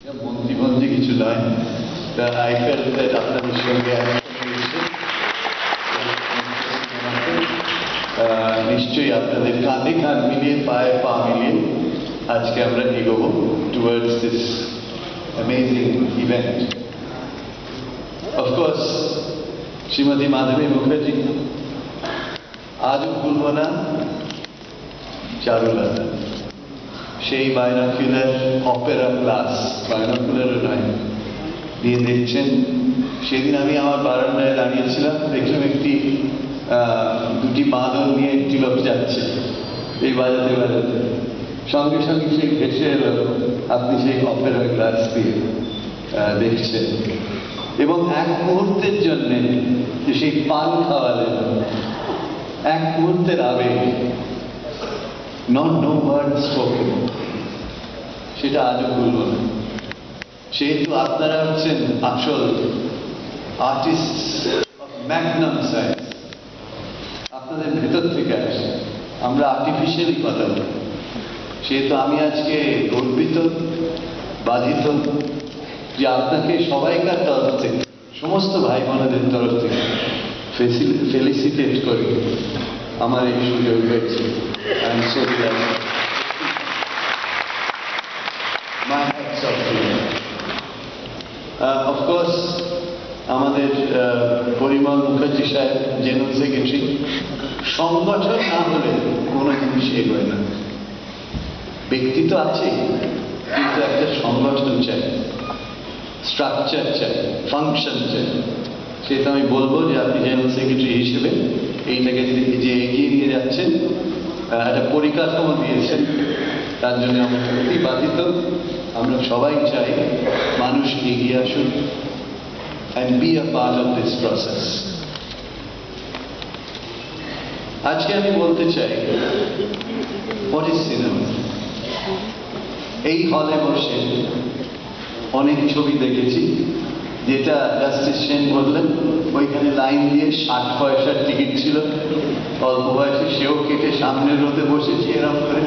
মন্ত্রী কিছু নয়। I felt that আপনাদের সঙ্গে নিশ্চয়ই আপনাদের কাঁধে কাঁধ মিলিয়ে পায়ে পা মিলিয়ে আজকে আমরা এগোবো towards this amazing event. Of course, Shrimati মাধবী মুখার্জি আজও ভুলব না চারুলতা, সেই বাইনোকুলার অপেরা ক্লাস, বাইনোকুলারও নয়, দিয়ে দেখছেন। সেদিন আমি আমার বারান্দায় দাঁড়িয়েছিলাম, দেখলাম একটি দুটি বাঁদর নিয়ে একটি লোক যাচ্ছে এই বাজাতে বাজাতে, সঙ্গে সঙ্গে সেই ভেসে এলো আপনি সেই অপেরা ক্লাস দিয়ে দেখছেন। এবং এক মুহূর্তের জন্য যে সেই পান খাওয়ালেন, এক মুহূর্তের আবেগ, no word spoken, সেটা আজও ভুলব না। সেহেতু আপনারা হচ্ছেন আসল আর্টিস্ট অফ ম্যাগনাম সাইজ, আপনাদের ভেতর থেকে আসে, আমরা আর্টিফিশিয়ালি কথা বলি। সেহেতু আমি আজকে গর্বিত, বাধিত যে আপনাকে সবাইকার তরফ থেকে, সমস্ত ভাই বোনদের তরফ থেকে ফেলিসিটেট করি। আমার এই সুযোগ হয়েছে, I am so delighted. My hats off to you. Of course আমাদের পরিমল মুখার্জি সাহেব জেনারেল সেক্রেটারি, সংগঠন না হলে কোনো জিনিস এগোয় না। ব্যক্তি তো আছে, কিন্তু একটা সংগঠন চাই, স্ট্রাকচার চাই, ফাংশন চাই। সেটা আমি বলবো যে আপনি জেনারেল সেক্রেটারি হিসেবে এইটাকে যে এগিয়ে নিয়ে যাচ্ছেন, একটা পরিকাঠামো দিয়েছেন, তার জন্য আমরা সত্যি বাধিত। আমরা সবাই চাই মানুষ এগিয়ে আসুন and be a part of this process. আজকে আমি বলতে চাই, what is cinema? এই হলে বসে অনেক ছবি দেখেছি, যেটা জাস্টিস সেন বললেন ওইখানে লাইন দিয়ে 60 পয়সার টিকিট ছিল, অল্প বয়সে সেও কেটে সামনের রোতে বসেছি এরকম করে।